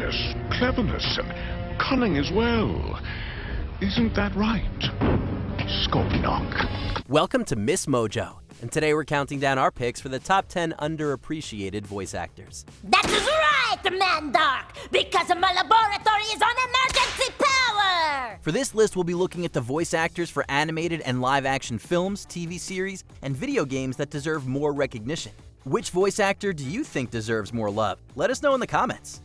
there's cleverness and cunning as well. Isn't that right, Scorponok? Welcome to Miss Mojo, and today we're counting down our picks for the top 10 underappreciated voice actors. That is right, Mandark, because my laboratory is on emergency power! For this list, we'll be looking at the voice actors for animated and live-action films, TV series, and video games that deserve more recognition. Which voice actor do you think deserves more love? Let us know in the comments.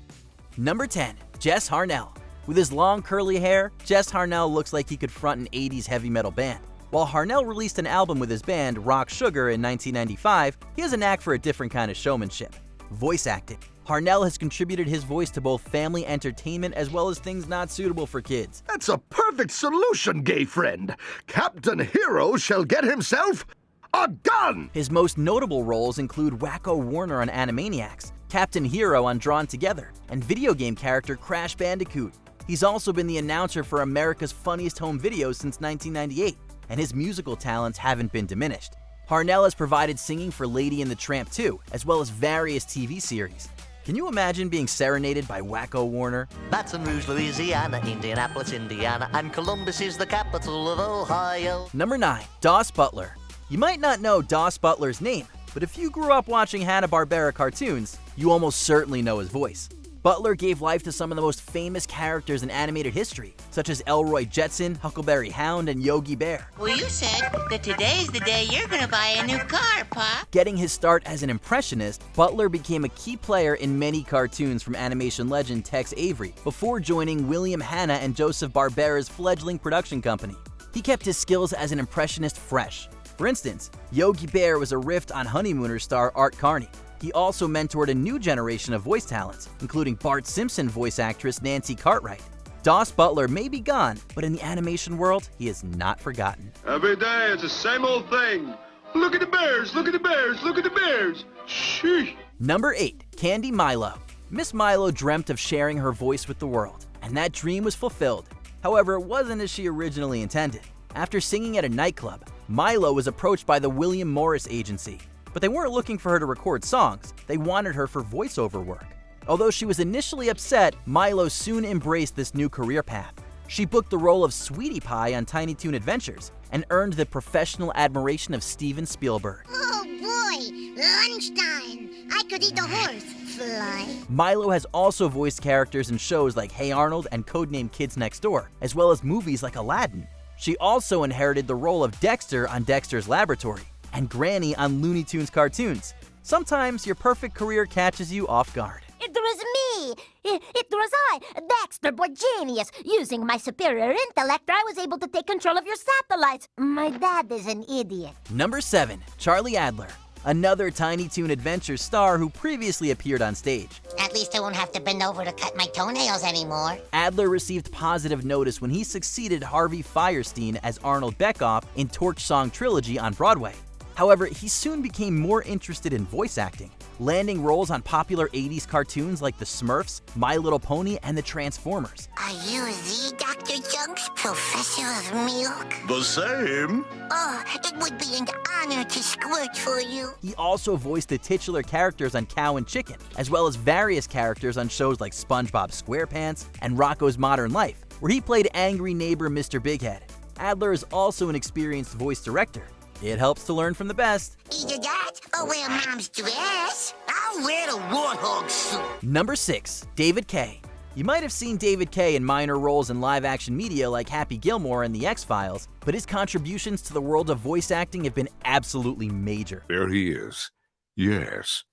Number 10, Jess Harnell. With his long curly hair, Jess Harnell looks like he could front an 80s heavy metal band. While Harnell released an album with his band, Rock Sugar, in 1995, he has a knack for a different kind of showmanship: voice acting. Harnell has contributed his voice to both family entertainment as well as things not suitable for kids. That's a perfect solution, gay friend. Captain Hero shall get himself a gun! His most notable roles include Wacko Warner on Animaniacs, Captain Hero on Drawn Together, and video game character Crash Bandicoot. He's also been the announcer for America's Funniest Home Videos since 1998, and his musical talents haven't been diminished. Harnell has provided singing for Lady and the Tramp 2, as well as various TV series. Can you imagine being serenaded by Wacko Warner? Baton Rouge, Louisiana, Indianapolis, Indiana, and Columbus is the capital of Ohio. Number 9, Doss Butler. You might not know Doss Butler's name, but if you grew up watching Hanna-Barbera cartoons, you almost certainly know his voice. Butler gave life to some of the most famous characters in animated history, such as Elroy Jetson, Huckleberry Hound, and Yogi Bear. Well, you said that today's the day you're gonna buy a new car, Pop. Getting his start as an impressionist, Butler became a key player in many cartoons from animation legend Tex Avery, before joining William Hanna and Joseph Barbera's fledgling production company. He kept his skills as an impressionist fresh. For instance, Yogi Bear was a riff on Honeymooner star Art Carney. He also mentored a new generation of voice talents, including Bart Simpson voice actress Nancy Cartwright. Doss Butler may be gone, but in the animation world, he is not forgotten. Every day it's the same old thing. Look at the bears, look at the bears, look at the bears. Sheesh. Number 8, Candy Milo. Miss Milo dreamt of sharing her voice with the world, and that dream was fulfilled. However, it wasn't as she originally intended. After singing at a nightclub, Milo was approached by the William Morris Agency. But they weren't looking for her to record songs, they wanted her for voiceover work. Although she was initially upset, Milo soon embraced this new career path. She booked the role of Sweetie Pie on Tiny Toon Adventures and earned the professional admiration of Steven Spielberg. Oh boy, lunchtime. I could eat a horse. Fly. Milo has also voiced characters in shows like Hey Arnold and Codename Kids Next Door, as well as movies like Aladdin. She also inherited the role of Dexter on Dexter's Laboratory and Granny on Looney Tunes cartoons. Sometimes your perfect career catches you off guard. It was me. It was I, Dexter, boy genius. Using my superior intellect, I was able to take control of your satellites. My dad is an idiot. Number 7, Charlie Adler. Another Tiny Toon Adventures star who previously appeared on stage. At least I won't have to bend over to cut my toenails anymore. Adler received positive notice when he succeeded Harvey Fierstein as Arnold Beckoff in Torch Song Trilogy on Broadway. However, he soon became more interested in voice acting, landing roles on popular 80s cartoons like The Smurfs, My Little Pony, and The Transformers. Are you the Dr. Junks, Professor of Milk? The same. Oh, it would be an honor to squirt for you. He also voiced the titular characters on Cow and Chicken, as well as various characters on shows like SpongeBob SquarePants and Rocko's Modern Life, where he played angry neighbor Mr. Bighead. Adler is also an experienced voice director. It helps to learn from the best. Either that or wear mom's dress. I'll wear the warthog suit. Number 6, David Kaye. You might have seen David Kaye in minor roles in live-action media like Happy Gilmore and The X-Files, but his contributions to the world of voice acting have been absolutely major. There he is. Yes.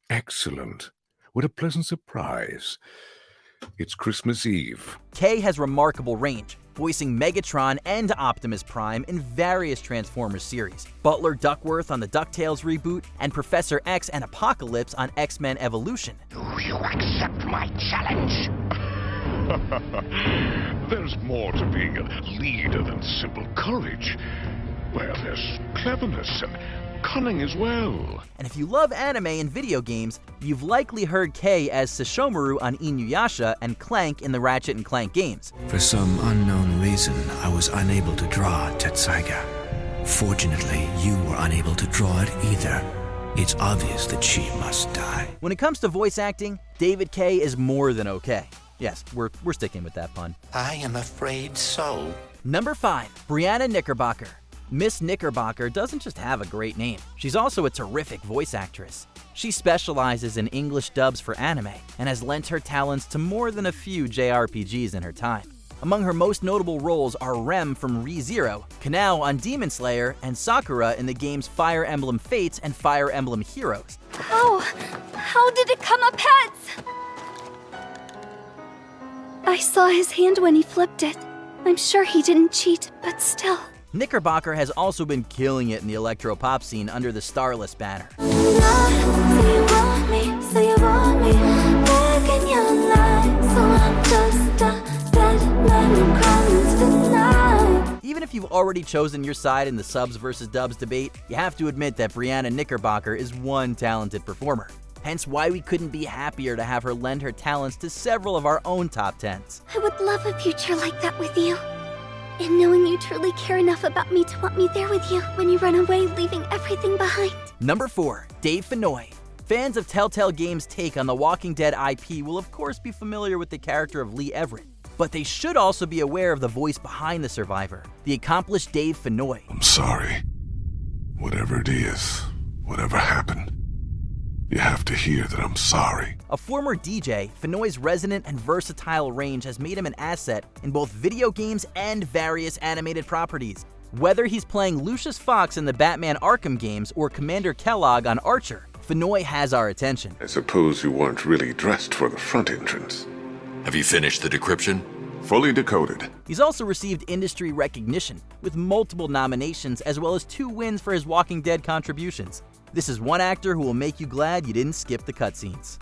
Excellent. What a pleasant surprise. It's Christmas Eve. Kaye has remarkable range, voicing Megatron and Optimus Prime in various Transformers series, Butler Duckworth on the DuckTales reboot, and Professor X and Apocalypse on X-Men Evolution. Do you accept my challenge? There's more to being a leader than simple courage. Well, there's cleverness and cunning as well. And if you love anime and video games, you've likely heard Kaye as Sesshomaru on Inuyasha and Clank in the Ratchet & Clank games. For some unknown reason, I was unable to draw Tetsaiga. Fortunately, you were unable to draw it either. It's obvious that she must die. When it comes to voice acting, David Kaye is more than okay. Yes, we're sticking with that pun. I am afraid so. Number 5, Brianna Knickerbocker. Miss Knickerbocker doesn't just have a great name, she's also a terrific voice actress. She specializes in English dubs for anime and has lent her talents to more than a few JRPGs in her time. Among her most notable roles are Rem from Re:Zero, Kanao on Demon Slayer, and Sakura in the games Fire Emblem Fates and Fire Emblem Heroes. Oh, how did it come up heads? I saw his hand when he flipped it. I'm sure he didn't cheat, but still. Knickerbocker has also been killing it in the electro-pop scene under the Starless banner. Even if you've already chosen your side in the subs versus dubs debate, you have to admit that Brianna Knickerbocker is one talented performer. Hence why we couldn't be happier to have her lend her talents to several of our own top 10s. I would love a future like that with you. And knowing you truly care enough about me to want me there with you when you run away, leaving everything behind. Number 4, Dave Fenoy. Fans of Telltale Games' take on the Walking Dead IP will of course be familiar with the character of Lee Everett, but they should also be aware of the voice behind the survivor, the accomplished Dave Fenoy. I'm sorry. Whatever it is, whatever happened, you have to hear that I'm sorry. A former DJ, Fenoy's resonant and versatile range has made him an asset in both video games and various animated properties. Whether he's playing Lucius Fox in the Batman Arkham games or Commander Kellogg on Archer, Fenoy has our attention. I suppose you weren't really dressed for the front entrance. Have you finished the decryption? Fully decoded. He's also received industry recognition, with multiple nominations as well as 2 wins for his Walking Dead contributions. This is one actor who will make you glad you didn't skip the cutscenes.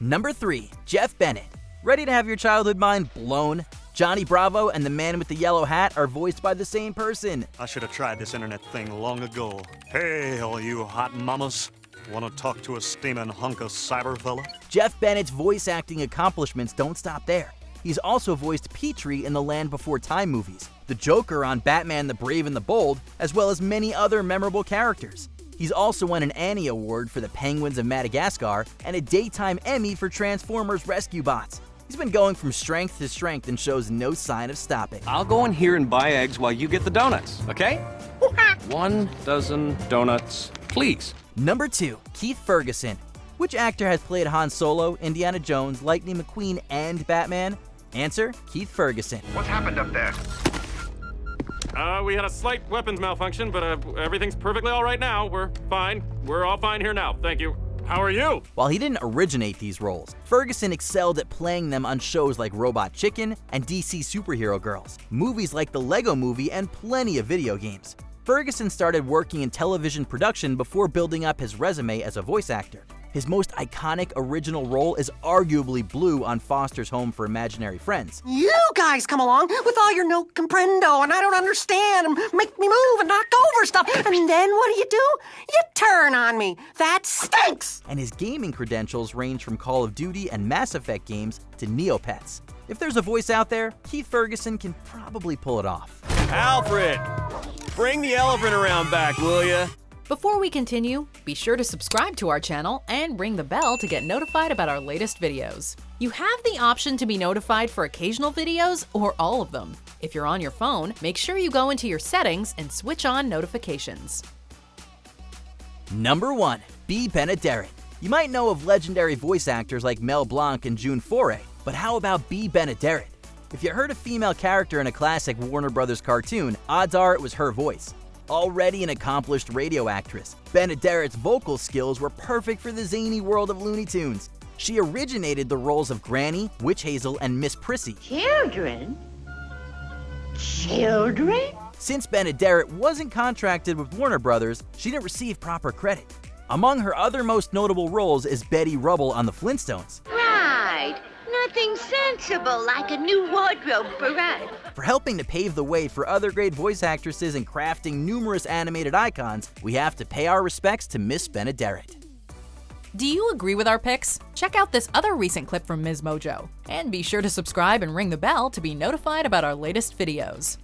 Number 3, Jeff Bennett. Ready to have your childhood mind blown? Johnny Bravo and the man with the yellow hat are voiced by the same person. I should have tried this internet thing long ago. Hey, all you hot mamas. Want to talk to a steaming hunk of cyber fella? Jeff Bennett's voice acting accomplishments don't stop there. He's also voiced Petrie in the Land Before Time movies, the Joker on Batman the Brave and the Bold, as well as many other memorable characters. He's also won an Annie Award for the Penguins of Madagascar and a Daytime Emmy for Transformers Rescue Bots. He's been going from strength to strength and shows no sign of stopping. I'll go in here and buy eggs while you get the donuts, okay? 1 dozen donuts, please. Number 2, Keith Ferguson. Which actor has played Han Solo, Indiana Jones, Lightning McQueen, and Batman? Answer, Keith Ferguson. What happened up there? We had a slight weapons malfunction, but everything's perfectly all right now. We're fine. We're all fine here now. Thank you. How are you? While he didn't originate these roles, Ferguson excelled at playing them on shows like Robot Chicken and DC Superhero Girls, movies like The Lego Movie, and plenty of video games. Ferguson started working in television production before building up his resume as a voice actor. His most iconic original role is arguably Blue on Foster's Home for Imaginary Friends. You guys come along with all your no comprendo and I don't understand and make me move and knock over stuff. And then what do? You turn on me. That stinks! And his gaming credentials range from Call of Duty and Mass Effect games to Neopets. If there's a voice out there, Keith Ferguson can probably pull it off. Alfred, bring the elephant around back, will ya? Before we continue, be sure to subscribe to our channel and ring the bell to get notified about our latest videos. You have the option to be notified for occasional videos or all of them. If you're on your phone, make sure you go into your settings and switch on notifications. Number 1, B. Bennett. You might know of legendary voice actors like Mel Blanc and June Foray, but how about B. Bennett? If you heard a female character in a classic Warner Brothers cartoon, odds are it was her voice. Already an accomplished radio actress, Bennett's vocal skills were perfect for the zany world of Looney Tunes. She originated the roles of Granny, Witch Hazel, and Miss Prissy. Children? Since Bennett wasn't contracted with Warner Brothers, she didn't receive proper credit. Among her other most notable roles is Betty Rubble on The Flintstones. Right. Nothing sensible like a new wardrobe for us. For helping to pave the way for other great voice actresses and crafting numerous animated icons, we have to pay our respects to Miss Bennett. Do you agree with our picks? Check out this other recent clip from Ms. Mojo. And be sure to subscribe and ring the bell to be notified about our latest videos.